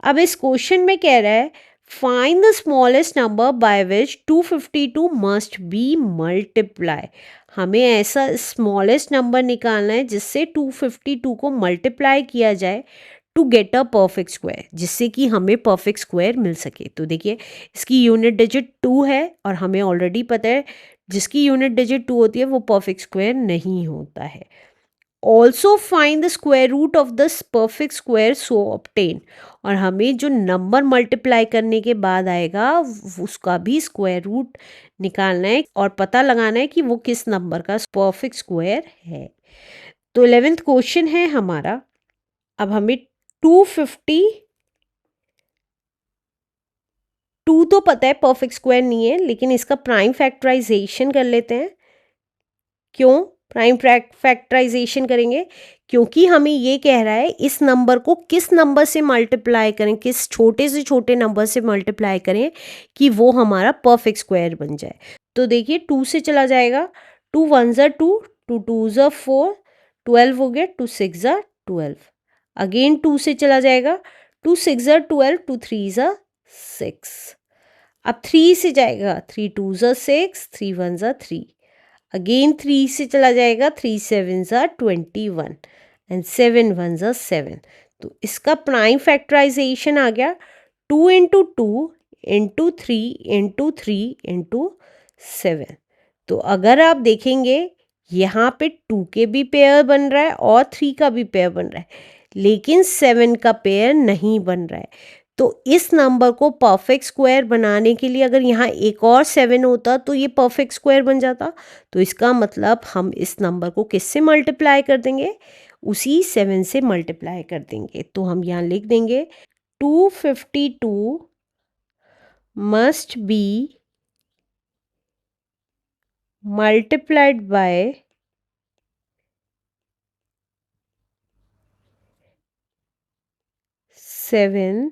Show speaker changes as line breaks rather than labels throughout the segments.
अब इस क्वेश्चन में कह रहा है find the smallest number by which 252 must be multiply. हमें ऐसा स्मॉलेस्ट नंबर निकालना है जिससे 252 को मल्टीप्लाई किया जाए to get a perfect square, जिससे कि हमें परफेक्ट स्क्वायर मिल सके। तो देखिए इसकी यूनिट डिजिट 2 है और हमें ऑलरेडी पता है जिसकी यूनिट डिजिट 2 होती है वो परफेक्ट स्क्वायर नहीं होता है। Also find the square root of the perfect square so obtain, और हमें जो नंबर मल्टीप्लाई करने के बाद आएगा उसका भी स्क्वायर रूट निकालना है और पता लगाना है कि वो किस नंबर का परफेक्ट स्क्वायर है। तो 11th क्वेश्चन है हमारा। अब हमें 252 तो पता है परफेक्ट स्क्वायर नहीं है, लेकिन इसका प्राइम फैक्टराइजेशन कर लेते हैं। क्यों प्राइम फैक्टराइजेशन करेंगे? क्योंकि हमें ये कह रहा है इस नंबर को किस नंबर से मल्टीप्लाई करें, किस छोटे से छोटे नंबर से मल्टीप्लाई करें कि वो हमारा परफेक्ट स्क्वायर बन जाए। तो देखिए 2 से चला जाएगा, 2 1 ज़ा 2, 2 2 ज़ा 4, 12 हो गया, 2 6 ज़ा 12। अगेन 2 से चला जाएगा, 2 6 ज़ा 12, 2 3 ज़ा 6। अब 3 से जाएगा, 3 2 ज़ा 6, 3 1 ज़ा 3। अगेन 3 से चला जाएगा, 3 7 ज़ा 21 एंड 7 1 ज़ा 7। तो इसका प्राइम फैक्टराइजेशन आ गया 2 इंटू 2 इंटू 3 इंटू 3 इंटू 7। तो अगर आप देखेंगे यहाँ पे 2 के भी पेयर बन रहा है और 3 का भी पेयर बन रहा है, लेकिन 7 का पेयर नहीं बन रहा है। तो इस नंबर को परफेक्ट स्क्वायर बनाने के लिए अगर यहाँ एक और 7 होता तो ये परफेक्ट स्क्वायर बन जाता। तो इसका मतलब हम इस नंबर को किससे मल्टीप्लाई कर देंगे? उसी 7 से मल्टीप्लाई कर देंगे। तो हम यहाँ लिख देंगे 252 must be multiplied by 7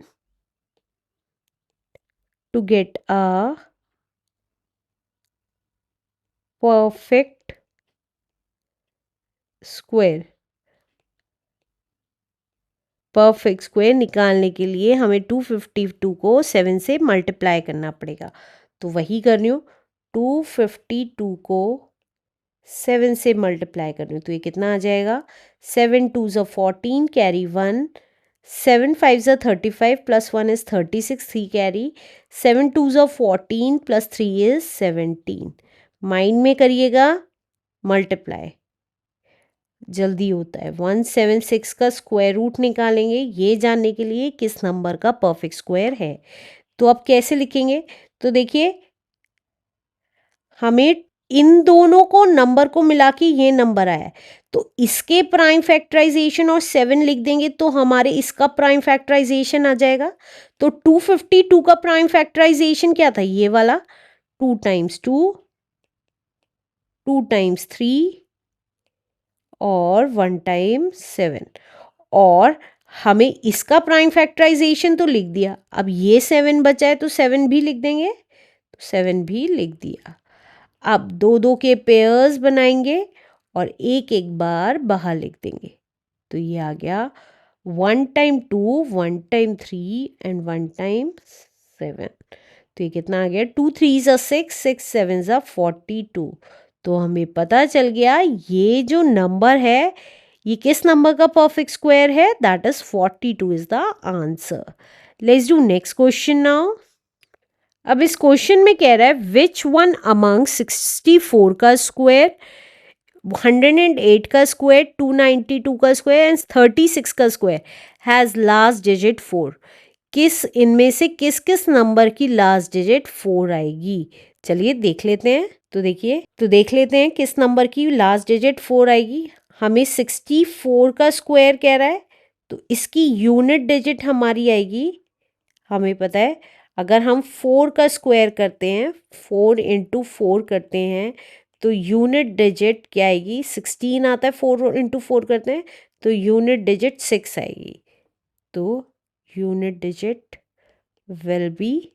to get a perfect square। Perfect square निकालने के लिए हमें 252 को 7 से मल्टीप्लाई करना पड़ेगा। तो वही कर रही हूँ, 252 को 7 से मल्टीप्लाई कर रही हूँ। तो ये कितना आ जाएगा? 7 2 ज़ा 14 कैरी 1, 7 5 ज़ा 35 प्लस 1 इज़ 36 3 कैरी, 7 2 ज़ा 14 प्लस 3 इज़ 17। माइंड में करिएगा मल्टीप्लाई, जल्दी होता है। 176 का स्क्वायर रूट निकालेंगे ये जानने के लिए किस नंबर का परफेक्ट स्क्वायर है। तो अब कैसे लिखेंगे? तो देखिए हमें इन दोनों को नंबर को मिला के ये नंबर आया है, तो इसके प्राइम फैक्टराइजेशन और 7 लिख देंगे तो हमारे इसका प्राइम फैक्टराइजेशन आ जाएगा। तो 252 का प्राइम फैक्टराइजेशन क्या था? ये वाला 2 टाइम्स 2, 2 टाइम्स 3 और 1 टाइम्स 7। और हमें इसका प्राइम फैक्टराइजेशन तो लिख दिया, अब ये 7 बचा है तो 7 भी लिख देंगे, तो 7 भी लिख दिया। अब 2 2 के पेयर्स बनाएंगे और एक एक बार बाहर लिख देंगे। तो ये आ गया 1 टाइम 2, 1 टाइम 3 एंड 1 टाइम 7। तो ये कितना आ गया? 2 3 ज़ा 6, 6 7 ज़ा 42। तो हमें पता चल गया ये जो नंबर है ये किस नंबर का परफेक्ट स्क्वायर है? That is 42 is the answer. Let's do next question now. अब इस क्वेश्चन में कह रहा है विच वन अमंग 64 का स्क्वायर, 108 का स्क्वायर, 292 का स्क्वायर एंड 36 का स्क्वायर हैज लास्ट डिजिट 4। किस इनमें से किस किस नंबर की लास्ट डिजिट 4 आएगी? चलिए देख लेते हैं। तो देख लेते हैं किस नंबर की लास्ट डिजिट 4 आएगी। हमें 64 का स्क्वायर कह रहा है, तो इसकी यूनिट डिजिट हमारी आएगी, हमें पता है अगर हम 4 का स्क्वायर करते हैं, 4 इंटू 4 करते हैं तो यूनिट डिजिट क्या आएगी? 16 आता है, 4 इंटू 4 करते हैं तो यूनिट डिजिट 6 आएगी। तो unit digit will be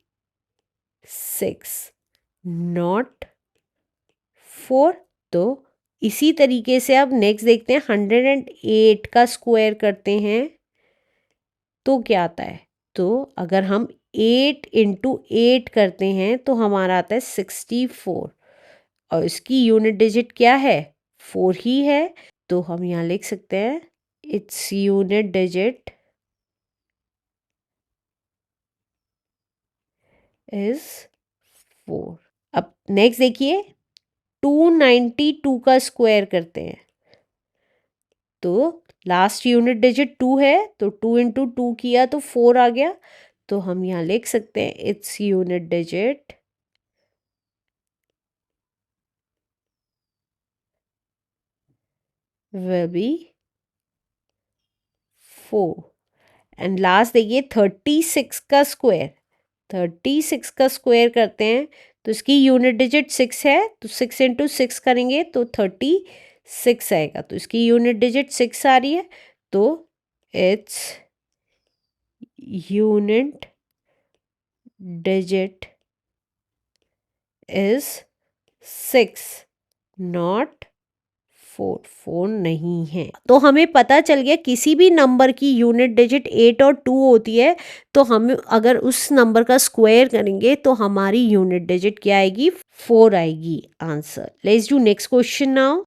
6 not 4। तो इसी तरीके से अब नेक्स्ट देखते हैं 108 का स्क्वायर करते हैं तो क्या आता है? तो अगर हम 8 इंटू 8 करते हैं तो हमारा आता है 64 और इसकी यूनिट डिजिट क्या है? 4 ही है। तो हम यहाँ लिख सकते हैं इट्स यूनिट डिजिट इज 4। अब नेक्स्ट देखिए 292 का स्क्वायर करते हैं तो लास्ट यूनिट डिजिट 2 है तो 2 इंटू 2 किया तो 4 आ गया। तो हम यहाँ लिख सकते हैं its unit digit will be 4। And last देखिए 36 का स्क्वायर, 36 का स्क्वायर करते हैं तो इसकी यूनिट डिजिट 6 है तो 6 इंटू 6 करेंगे तो 36 आएगा। तो इसकी यूनिट डिजिट 6 आ रही है तो its unit digit is 6 not 4, 4 नहीं है। तो हमें पता चल गया किसी भी नंबर की यूनिट डिजिट 8 और 2 होती है तो हम अगर उस नंबर का स्क्वायर करेंगे तो हमारी यूनिट डिजिट क्या आएगी? 4 आएगी answer. Let's do next question now.